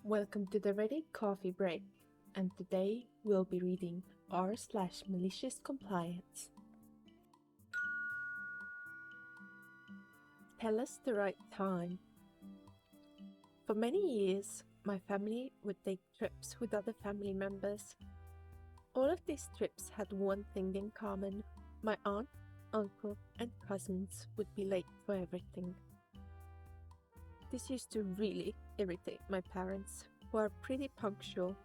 Welcome to the Ready Coffee Break, and today we'll be reading r/malicious compliance. Tell us the right time. For many years, my family would take trips with other family members. All of these trips had one thing in common. My aunt, uncle, and cousins would be late for everything. This used to really irritate my parents, who are pretty punctual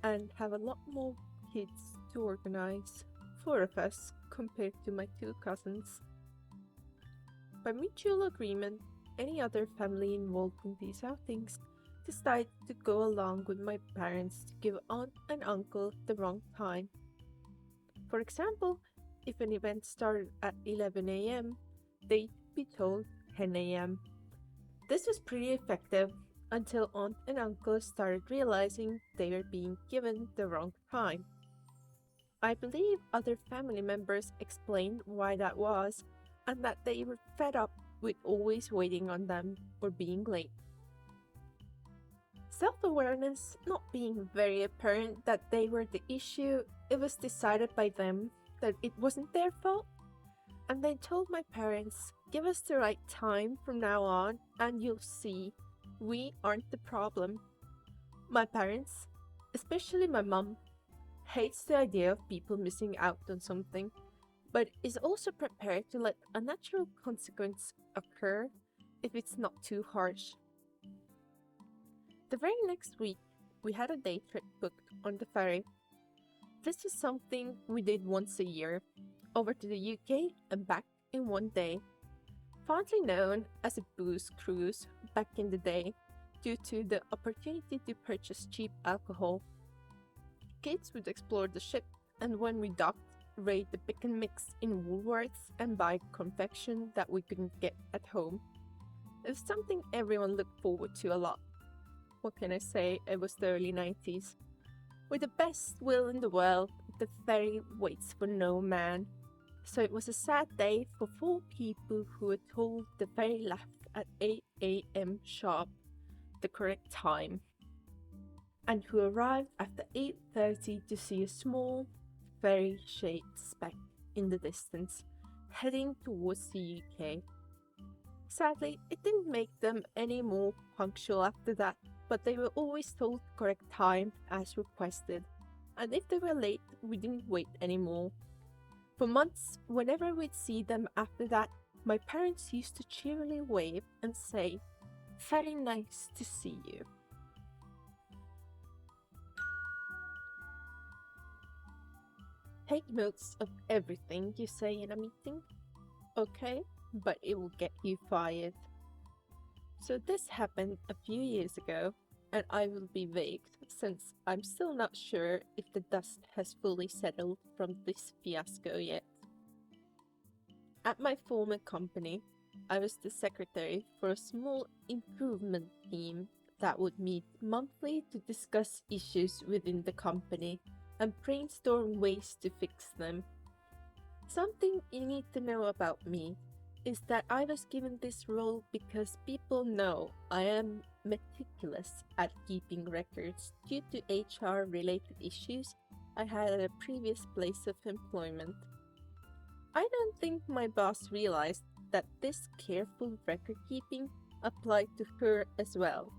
and have a lot more kids to organize, 4 of us compared to my 2 cousins. By mutual agreement, any other family involved in these outings decided to go along with my parents to give aunt and uncle the wrong time. For example, if an event started at 11 a.m., they'd be told 10 a.m. This was pretty effective until aunt and uncle started realizing they were being given the wrong time. I believe other family members explained why that was and that they were fed up with always waiting on them or being late. Self-awareness not being very apparent that they were the issue, it was decided by them that it wasn't their fault, and they told my parents, "Give us the right time from now on and you'll see, we aren't the problem." My parents, especially my mum, hates the idea of people missing out on something, but is also prepared to let a natural consequence occur if it's not too harsh. The very next week, we had a day trip booked on the ferry. This was something we did once a year, over to the UK and back in one day, fondly known as a booze cruise back in the day due to the opportunity to purchase cheap alcohol. Kids would explore the ship, and when we docked, raid the pick and mix in Woolworths and buy confection that we couldn't get at home. It was something everyone looked forward to a lot. What can I say, it was the early 90s. With the best will in the world, the ferry waits for no man. So it was a sad day for 4 people who were told the ferry left at 8 a.m. sharp, the correct time, and who arrived after 8:30 to see a small, ferry-shaped speck in the distance, heading towards the UK. Sadly, it didn't make them any more punctual after that, but they were always told the correct time as requested, and if they were late, we didn't wait anymore. For months, whenever we'd see them after that, my parents used to cheerily wave and say, "Very nice to see you." Take notes of everything you say in a meeting, okay? But it will get you fired. So this happened a few years ago, and I will be vague since I'm still not sure if the dust has fully settled from this fiasco yet. At my former company, I was the secretary for a small improvement team that would meet monthly to discuss issues within the company and brainstorm ways to fix them. Something you need to know about me is that I was given this role because people know I am meticulous at keeping records due to HR related issues I had at a previous place of employment. I don't think my boss realized that this careful record keeping applied to her as well,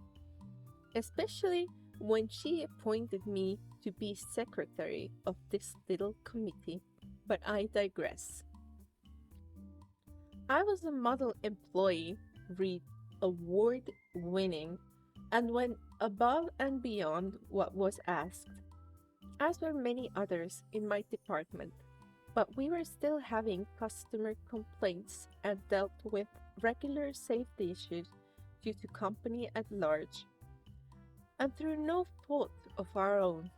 especially when she appointed me to be secretary of this little committee, but I digress. I was a model employee, read award-winning, and went above and beyond what was asked, as were many others in my department. But we were still having customer complaints and dealt with regular safety issues due to company at large, and through no fault of our own.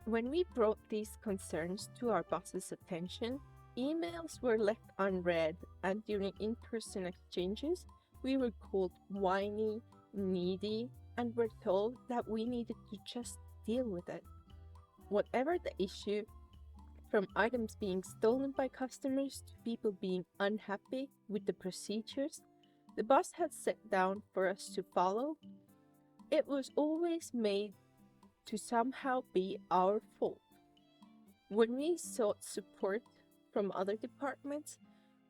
When we brought these concerns to our boss's attention, emails were left unread, and during in-person exchanges, we were called whiny, needy, and were told that we needed to just deal with it. Whatever the issue, from items being stolen by customers to people being unhappy with the procedures the boss had set down for us to follow, It was always made to somehow be our fault. When we sought support from other departments,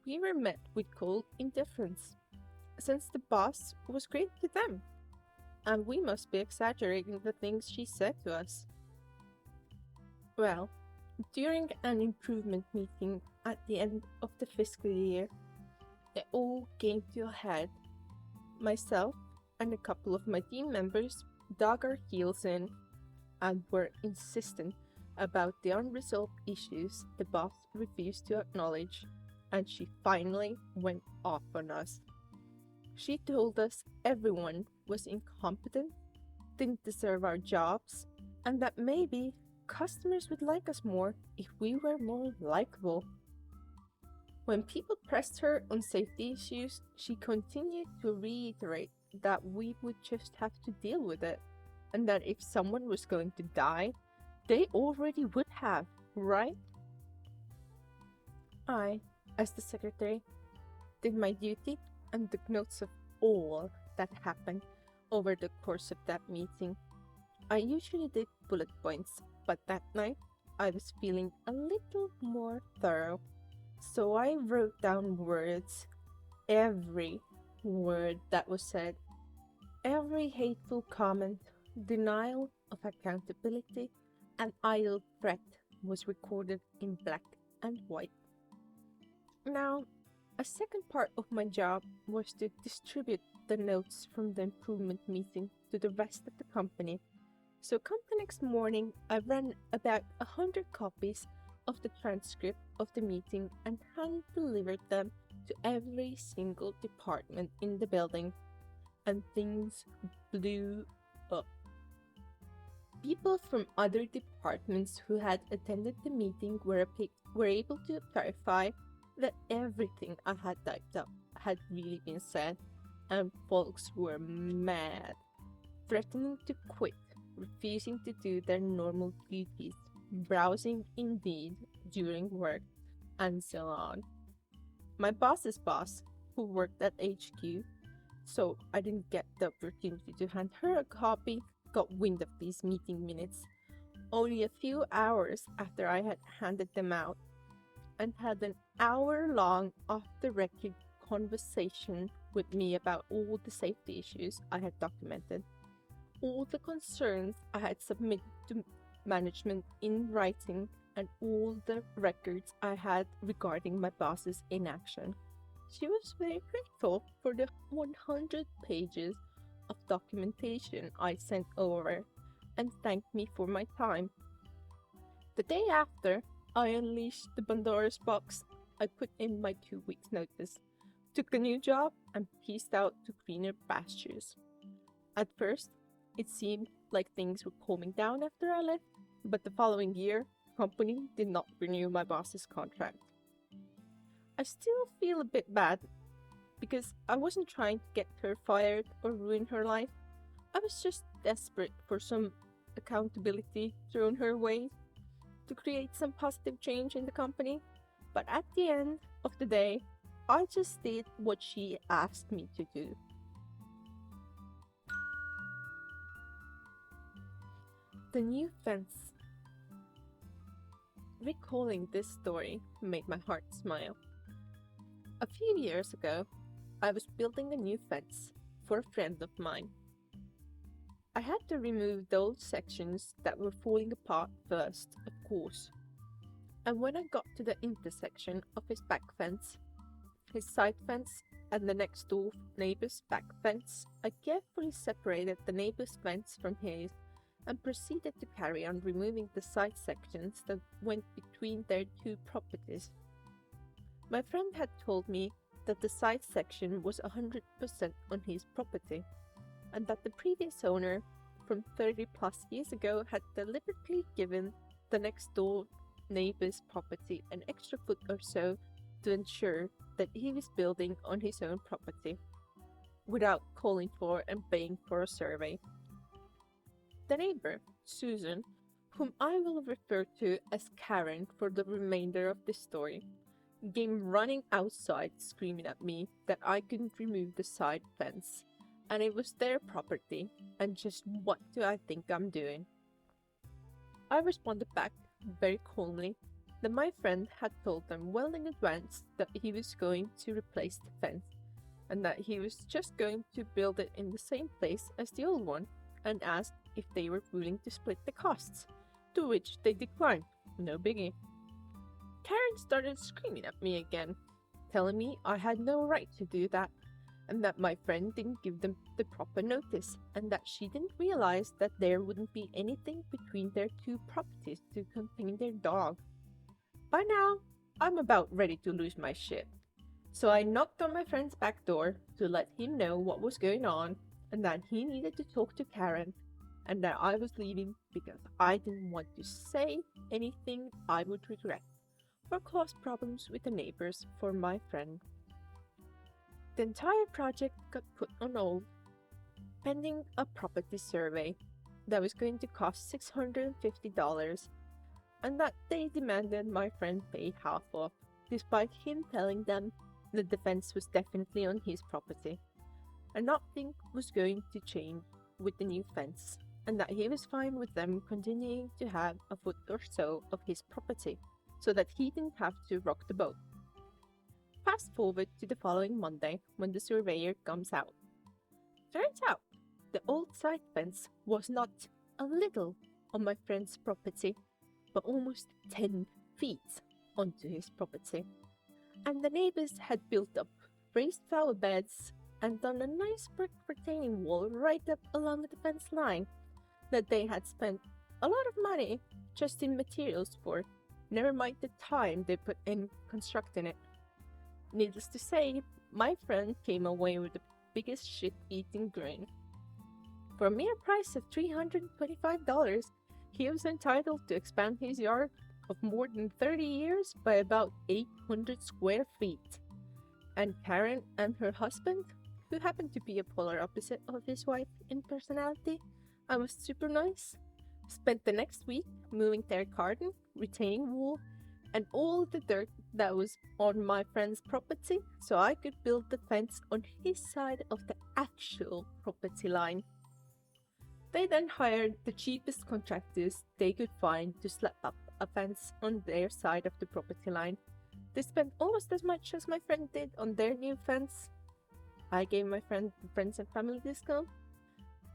we were met with cold indifference, since the boss was great to them, and we must be exaggerating the things she said to us. Well, during an improvement meeting at the end of the fiscal year, it all came to a head. Myself and a couple of my team members dug our heels in and were insistent about the unresolved issues the boss refused to acknowledge, and she finally went off on us. She told us everyone was incompetent, didn't deserve our jobs, and that maybe customers would like us more if we were more likable. When people pressed her on safety issues, she continued to reiterate that we would just have to deal with it, and that if someone was going to die, they already would have, right? I, as the secretary, did my duty and took notes of all that happened over the course of that meeting. I usually did bullet points, but that night I was feeling a little more thorough. So I wrote down words, every word that was said, every hateful comment, denial of accountability, and idle threat was recorded in black and white. Now, a second part of my job was to distribute the notes from the improvement meeting to the rest of the company. So come the next morning, I ran about 100 copies of the transcript of the meeting and hand-delivered them to every single department in the building. And things blew up. People from other departments who had attended the meeting were able to verify that everything I had typed up had really been said, and folks were mad, threatening to quit, refusing to do their normal duties, browsing Indeed during work, and so on. My boss's boss, who worked at HQ, so I didn't get the opportunity to hand her a copy, got wind of these meeting minutes only a few hours after I had handed them out, and had an hour-long off-the-record conversation with me about all the safety issues I had documented, all the concerns I had submitted to management in writing, and all the records I had regarding my boss's inaction. She was very grateful for the 100 pages of documentation I sent over and thanked me for my time. The day after, I unleashed the Pandora's box. I put in my 2 weeks' notice, took a new job, and pieced out to greener pastures. At first, it seemed like things were calming down after I left, but the following year, the company did not renew my boss's contract. I still feel a bit bad because I wasn't trying to get her fired or ruin her life. I was just desperate for some accountability thrown her way to create some positive change in the company. But at the end of the day, I just did what she asked me to do. The new fence. Recalling this story made my heart smile. A few years ago, I was building a new fence for a friend of mine. I had to remove those sections that were falling apart first, of course. And when I got to the intersection of his back fence, his side fence, and the next door neighbor's back fence, I carefully separated the neighbor's fence from his and proceeded to carry on removing the side sections that went between their two properties. My friend had told me that the side section was 100% on his property, and that the previous owner, from 30 plus years ago, had deliberately given the next door neighbor's property an extra foot or so to ensure that he was building on his own property, without calling for and paying for a survey. The neighbor, Susan, whom I will refer to as Karen for the remainder of this story, came running outside screaming at me that I couldn't remove the side fence, and it was their property, and just what do I think I'm doing? I responded back very calmly that my friend had told them well in advance that he was going to replace the fence and that he was just going to build it in the same place as the old one, and asked if they were willing to split the costs, to which they declined. No biggie. Karen started screaming at me again, telling me I had no right to do that, and that my friend didn't give them the proper notice, and that she didn't realize that there wouldn't be anything between their two properties to contain their dog. By now, I'm about ready to lose my shit. So I knocked on my friend's back door to let him know what was going on, and that he needed to talk to Karen, and that I was leaving because I didn't want to say anything I would regret or cause problems with the neighbors for my friend. The entire project got put on hold, pending a property survey that was going to cost $650, and that they demanded my friend pay half of, despite him telling them the defense was definitely on his property, and nothing was going to change with the new fence, and that he was fine with them continuing to have a foot or so of his property, so that he didn't have to rock the boat. Fast forward to the following Monday when the surveyor comes out. Turns out the old side fence was not a little on my friend's property, but almost 10 feet onto his property. And the neighbors had built up raised flower beds and done a nice brick retaining wall right up along the fence line that they had spent a lot of money just in materials for, never mind the time they put in constructing it. Needless to say, my friend came away with the biggest shit-eating grin. For a mere price of $325, he was entitled to expand his yard of more than 30 years by about 800 square feet. And Karen and her husband, who happened to be a polar opposite of his wife in personality and was super nice, spent the next week moving their garden, retaining wall, and all the dirt that was on my friend's property so I could build the fence on his side of the actual property line. They then hired the cheapest contractors they could find to slap up a fence on their side of the property line. They spent almost as much as my friend did on their new fence. I gave my friend the friends and family discount.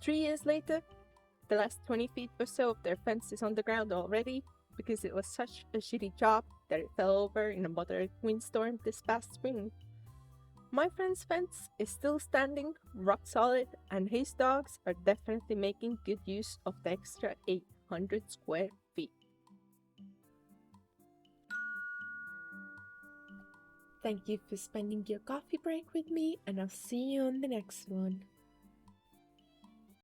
3 years later, the last 20 feet or so of their fence is on the ground already because it was such a shitty job that it fell over in a moderate windstorm this past spring. My friend's fence is still standing, rock solid, and his dogs are definitely making good use of the extra 800 square feet. Thank you for spending your coffee break with me, and I'll see you on the next one.